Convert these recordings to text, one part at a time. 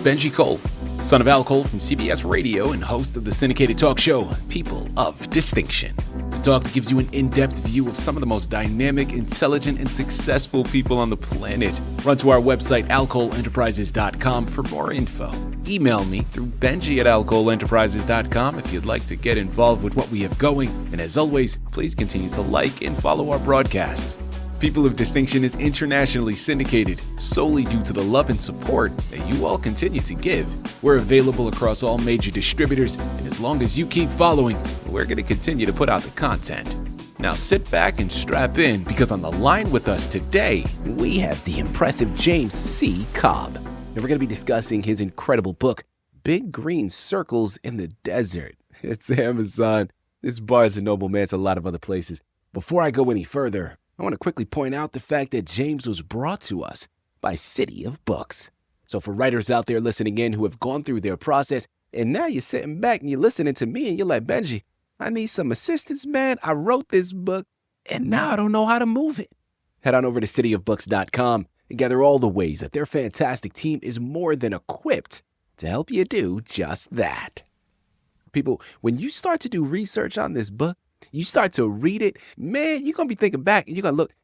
Benji Cole, son of Al Cole from CBS Radio and host of the syndicated talk show, People of Distinction. The talk that gives you an in-depth view of some of the most dynamic, intelligent, and successful people on the planet. Run to our website, alcoleenterprises.com for more info. Email me through benji@alcoleenterprises.com if you'd like to get involved with what we have going. And as always, please continue to like and follow our broadcasts. People of Distinction is internationally syndicated solely due to the love and support that you all continue to give. We're available across all major distributors, and as long as you keep following, we're going to continue to put out the content. Now sit back and strap in, because on the line with us today, we have the impressive James C. Cobb. And we're going to be discussing his incredible book, Big Green Circles in the Desert. It's Amazon. It's Barnes & Noble, man. It's a lot of other places. Before I go any further, I want to quickly point out the fact that James was brought to us by City of Books. So for writers out there listening in who have gone through their process, and now you're sitting back and you're listening to me and you're like, Benji, I need some assistance, man. I wrote this book and now I don't know how to move it. Head on over to cityofbooks.com and gather all the ways that their fantastic team is more than equipped to help you do just that. People, when you start to do research on this book, you start to read it, man, you're going to be thinking back and you're going to look.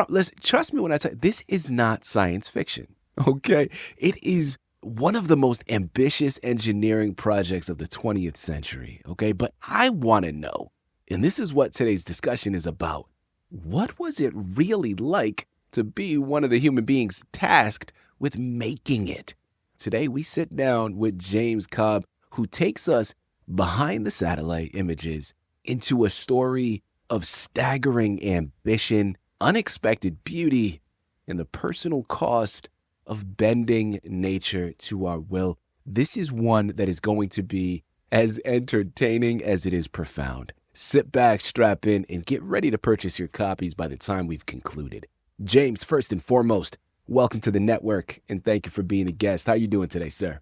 Listen, trust me when I tell you, this is not science fiction, okay? It is one of the most ambitious engineering projects of the 20th century, okay? But I want to know, and this is what today's discussion is about, what was it really like to be one of the human beings tasked with making it? Today, we sit down with James Cobb, who takes us behind the satellite images into a story of staggering ambition, unexpected beauty, and the personal cost of bending nature to our will. This is one that is going to be as entertaining as it is profound. Sit back, strap in, and get ready to purchase your copies by the time we've concluded. James, first and foremost, welcome to the network, and thank you for being a guest. How are you doing today, sir?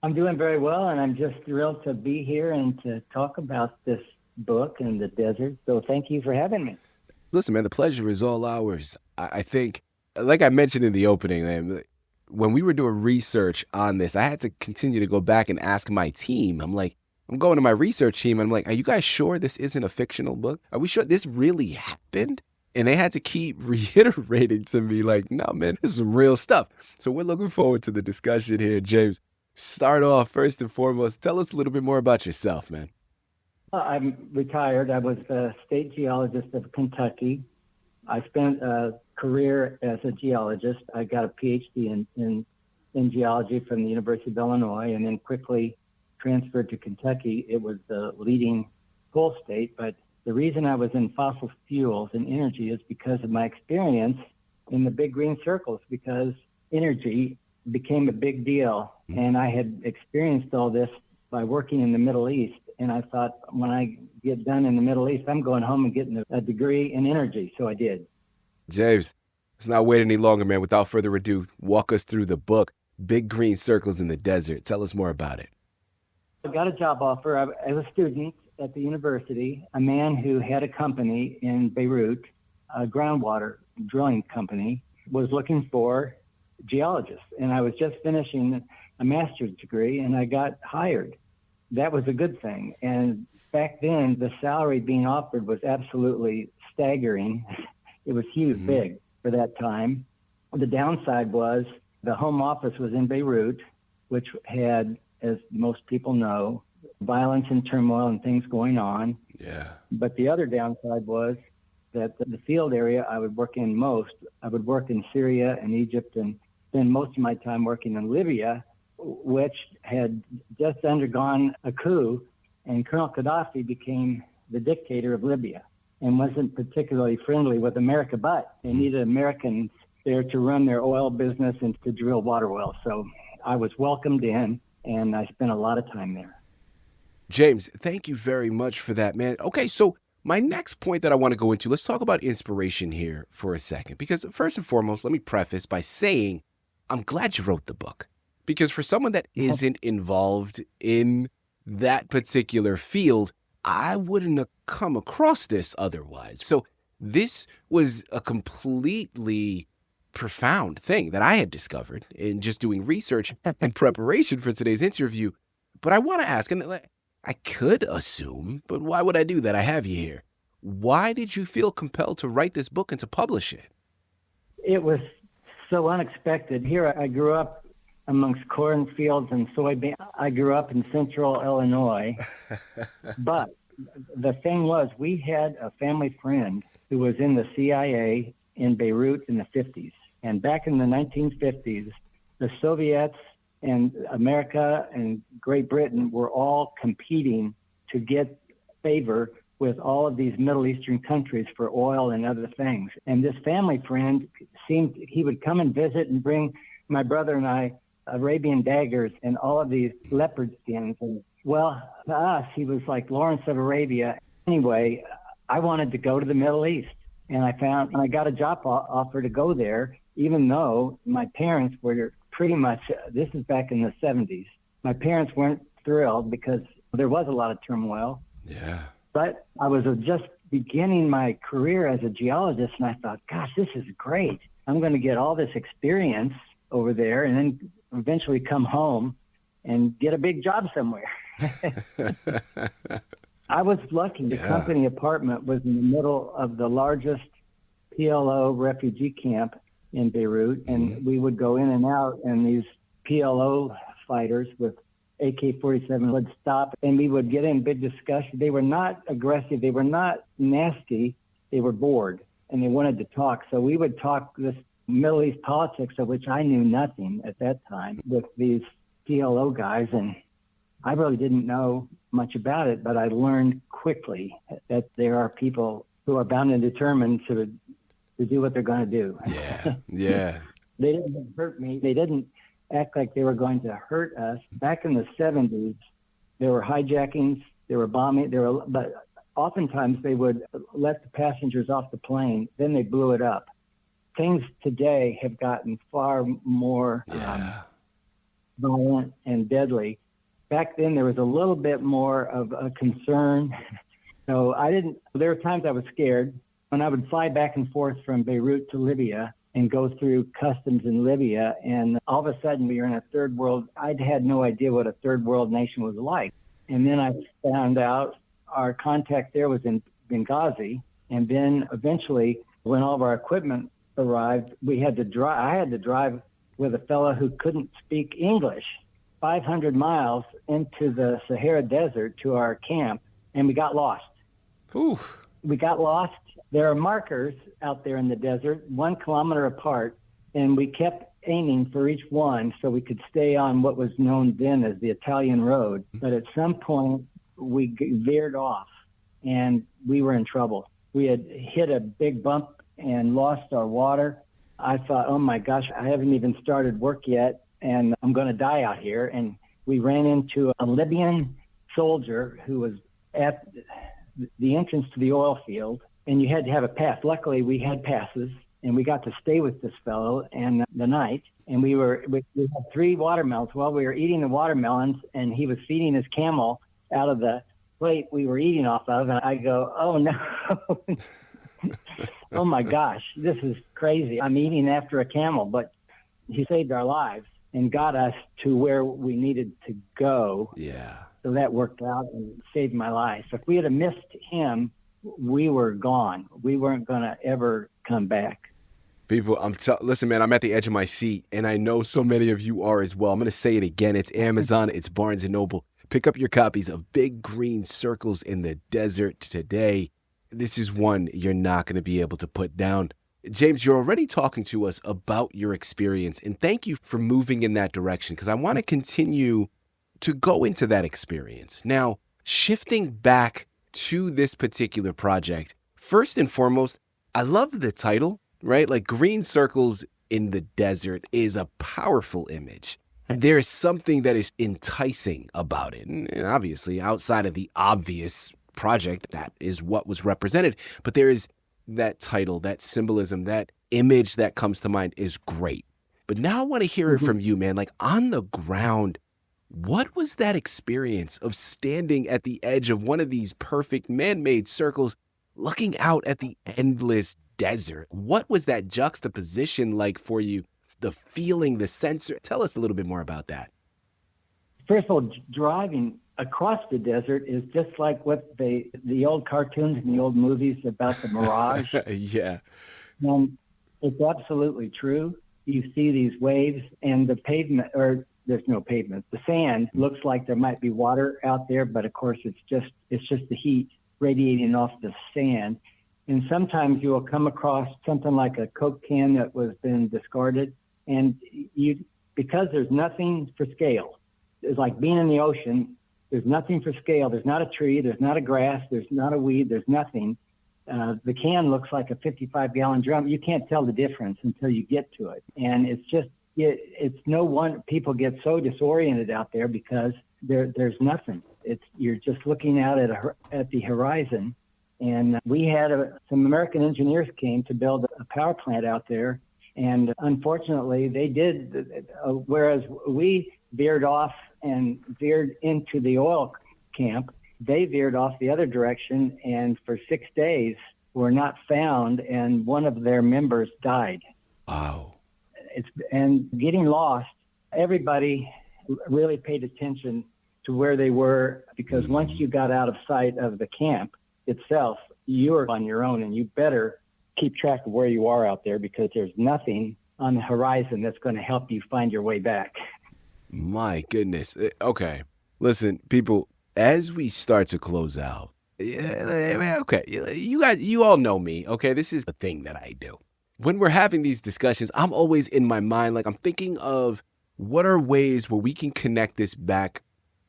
I'm doing very well, and I'm just thrilled to be here and to talk about this book in the desert. So thank you for having me. Listen, man, the pleasure is all ours. I think, like I mentioned in the opening, man, when we were doing research on this, I had to continue to go back and ask my team. I'm going to my research team, and I'm like, are you guys sure this isn't a fictional book? Are we sure this really happened? And they had to keep reiterating to me, like, no, man, this is some real stuff. So we're looking forward to the discussion here. James, start off first and foremost. Tell us a little bit more about yourself, man. I'm retired. I was a state geologist of Kentucky. I spent a career as a geologist. I got a PhD in geology from the University of Illinois, and then quickly transferred to Kentucky. It was the leading coal state, but the reason I was in fossil fuels and energy is because of my experience in the big green circles, because energy became a big deal, and I had experienced all this by working in the Middle East. And I thought, when I get done in the Middle East, I'm going home and getting a degree in energy. So I did. James, let's not wait any longer, man. Without further ado, walk us through the book, Big Green Circles in the Desert. Tell us more about it. I got a job offer as a student at the university. A man who had a company in Beirut, a groundwater drilling company, was looking for geologists. And I was just finishing a master's degree, and I got hired. That was a good thing. And back then, the salary being offered was absolutely staggering. It was huge, big for that time. The downside was the home office was in Beirut, which had, as most people know, violence and turmoil and things going on. Yeah. But the other downside was that the field area I would work in most, I would work in Syria and Egypt and spend most of my time working in Libya, which had just undergone a coup, and Colonel Qaddafi became the dictator of Libya and wasn't particularly friendly with America, but they needed Americans there to run their oil business and to drill water wells. So I was welcomed in, and I spent a lot of time there. James, thank you very much for that, man. Okay, so my next point that I want to go into, let's talk about inspiration here for a second, because first and foremost, let me preface by saying I'm glad you wrote the book. Because for someone that isn't involved in that particular field, I wouldn't have come across this otherwise. So this was a completely profound thing that I had discovered in just doing research in preparation for today's interview. But I want to ask, and I could assume, but why would I do that? I have you here. Why did you feel compelled to write this book and to publish it? It was so unexpected. Here I grew up amongst cornfields and soybeans. I grew up in central Illinois. But the thing was, we had a family friend who was in the CIA in Beirut in the 50s. And back in the 1950s, the Soviets and America and Great Britain were all competing to get favor with all of these Middle Eastern countries for oil and other things. And this family friend he would come and visit and bring my brother and I Arabian daggers and all of these leopard skins. And well, to us, he was like Lawrence of Arabia. Anyway, I wanted to go to the Middle East, and I got a job offer to go there, even though my parents were pretty much, this is back in the 70s. My parents weren't thrilled because there was a lot of turmoil. Yeah. But I was just beginning my career as a geologist, and I thought, gosh, this is great. I'm going to get all this experience over there and then eventually come home and get a big job somewhere. I was lucky. The company apartment was in the middle of the largest PLO refugee camp in Beirut, and we would go in and out, and these PLO fighters with AK-47 would stop, and we would get in big discussion. They were not aggressive. They were not nasty. They were bored, and they wanted to talk. So we would talk this Middle East politics, of which I knew nothing at that time, with these PLO guys, and I really didn't know much about it, but I learned quickly that there are people who are bound and determined to do what they're going to do. Yeah, yeah. They didn't hurt me. They didn't act like they were going to hurt us. Back in the 70s, there were hijackings, there were bombing, but oftentimes they would let the passengers off the plane, then they blew it up. Things today have gotten far more violent and deadly. Back then, there was a little bit more of a concern. So there were times I was scared. When I would fly back and forth from Beirut to Libya and go through customs in Libya, and all of a sudden we were in a third world. I'd had no idea what a third world nation was like. And then I found out our contact there was in Benghazi. And then eventually, when all of our equipment arrived, I had to drive with a fellow who couldn't speak English 500 miles into the Sahara Desert to our camp, and we got lost. Oof. We got lost. There are markers out there in the desert, 1 kilometer apart, and we kept aiming for each one so we could stay on what was known then as the Italian road. But at some point, we veered off, and we were in trouble. We had hit a big bump and lost our water. I thought, oh my gosh, I haven't even started work yet, and I'm going to die out here. And we ran into a Libyan soldier who was at the entrance to the oil field, and you had to have a pass. Luckily, we had passes, and we got to stay with this fellow and the night. And we had 3 watermelons. Well, we were eating the watermelons, and he was feeding his camel out of the plate we were eating off of. And I go, oh no. Oh my gosh, this is crazy. I'm eating after a camel, but he saved our lives and got us to where we needed to go. Yeah. So that worked out and saved my life. If we had missed him, we were gone. We weren't going to ever come back. People, listen, man, I'm at the edge of my seat, and I know so many of you are as well. I'm going to say it again. It's Amazon. It's Barnes & Noble. Pick up your copies of Big Green Circles in the Desert today. This is one you're not going to be able to put down. James, you're already talking to us about your experience, and thank you for moving in that direction, because I want to continue to go into that experience. Now, shifting back to this particular project, first and foremost, I love the title, right? Like Green Circles in the Desert is a powerful image. There's something that is enticing about it. And obviously, outside of the obvious project, that is what was represented. But there is that title, that symbolism, that image that comes to mind is great. But now I want to hear it from you, man. Like on the ground, what was that experience of standing at the edge of one of these perfect man-made circles, looking out at the endless desert. What was that juxtaposition like for you? The feeling, the sensor. Tell us a little bit more about that. First of all, driving across the desert is just like what the old cartoons and the old movies about the mirage. Yeah. And it's absolutely true. You see these waves and the pavement, or there's no pavement. The sand looks like there might be water out there, but of course it's just the heat radiating off the sand. And sometimes you will come across something like a Coke can that was been discarded, and because there's nothing for scale. It's like being in the ocean. There's nothing for scale. There's not a tree. There's not a grass. There's not a weed. There's nothing. The can looks like a 55-gallon drum. You can't tell the difference until you get to it. And it's no wonder people get so disoriented out there because there's nothing. You're just looking out at the horizon. And we had some American engineers came to build a power plant out there. And unfortunately, they did, whereas we veered off and veered into the oil camp, they veered off the other direction, and for 6 days were not found, and one of their members died. Wow. And getting lost, everybody really paid attention to where they were, because once you got out of sight of the camp itself, you were on your own, and you better keep track of where you are out there, because there's nothing on the horizon that's going to help you find your way back. My goodness. Okay. Listen, people, as we start to close out, okay, you all know me, okay? This is a thing that I do. When we're having these discussions, I'm always in my mind, like I'm thinking of what are ways where we can connect this back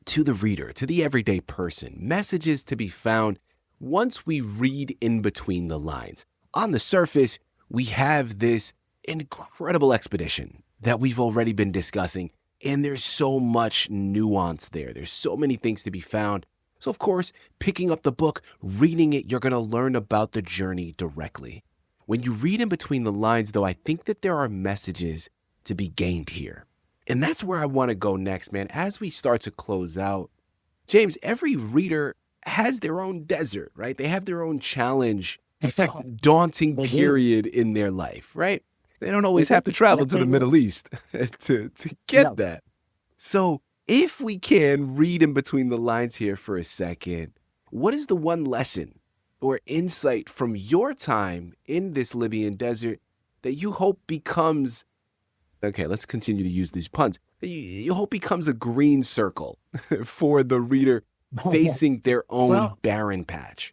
to the reader, to the everyday person, messages to be found once we read in between the lines. On the surface, we have this incredible expedition that we've already been discussing, and there's so much nuance there. There's so many things to be found. So, of course, picking up the book, reading it, you're going to learn about the journey directly. When you read in between the lines, though, I think that there are messages to be gained here. And that's where I want to go next, man. As we start to close out, James, every reader has their own desert, right? They have their own challenge, daunting period in their life, right? They don't always have to travel to the Middle East to get that. So if we can read in between the lines here for a second, what is the one lesson or insight from your time in this Libyan desert that you hope becomes, okay, let's continue to use these puns, that you hope becomes a green circle for the reader facing their own barren patch?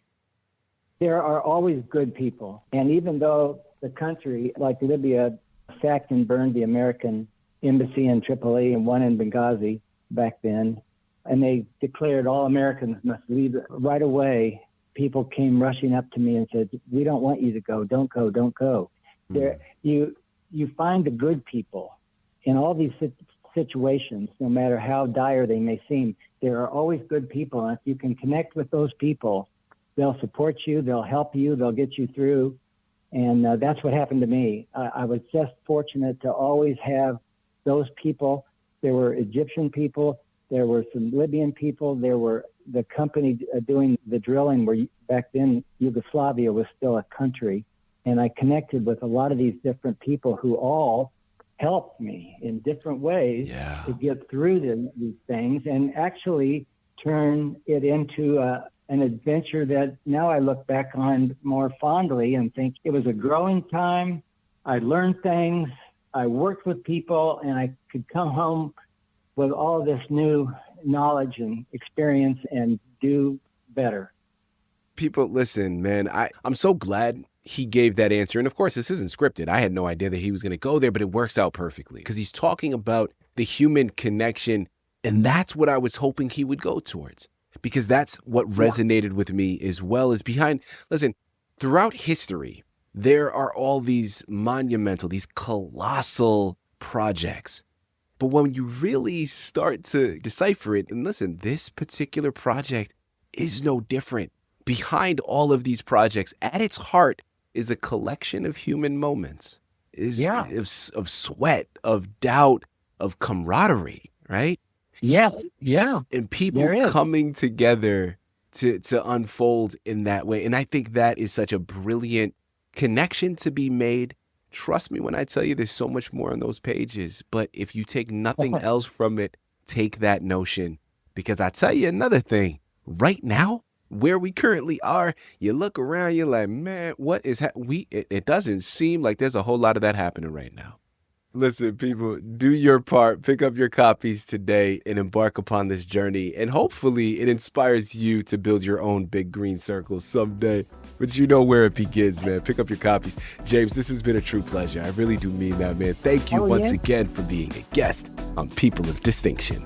There are always good people. And even though the country, like Libya, sacked and burned the American embassy in Tripoli and one in Benghazi back then, and they declared all Americans must leave right away, people came rushing up to me and said, "We don't want you to go. Don't go. Don't go." There, you find the good people in all these situations, no matter how dire they may seem. There are always good people, and if you can connect with those people, they'll support you, they'll help you, they'll get you through. And that's what happened to me. I was just fortunate to always have those people. There were Egyptian people, there were some Libyan people, there were the company doing the drilling, where back then Yugoslavia was still a country. And I connected with a lot of these different people who all helped me in different ways to get through these things, and actually turn it into an adventure that now I look back on more fondly and think it was a growing time. I learned things, I worked with people, and I could come home with all this new knowledge and experience and do better. People, listen, man, I'm so glad he gave that answer. And of course, this isn't scripted. I had no idea that he was going to go there, but it works out perfectly because he's talking about the human connection. And that's what I was hoping he would go towards, because that's what resonated with me as well as listen, throughout history, there are all these monumental, these colossal projects. But when you really start to decipher it, and listen, this particular project is no different. Behind all of these projects, at its heart, is a collection of human moments, of sweat, of doubt, of camaraderie, right? Yeah. And people coming together to unfold in that way. And I think that is such a brilliant connection to be made. Trust me when I tell you there's so much more on those pages. But if you take nothing else from it, take that notion. Because I tell you another thing, right now, where we currently are, you look around, you're like, man, what is it doesn't seem like there's a whole lot of that happening right now. Listen, people, do your part. Pick up your copies today and embark upon this journey. And hopefully it inspires you to build your own big green circle someday. But you know where it begins, man. Pick up your copies. James, this has been a true pleasure. I really do mean that, man. Thank you once again for being a guest on People of Distinction.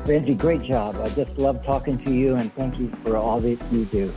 Benji, great job. I just love talking to you, and thank you for all that you do.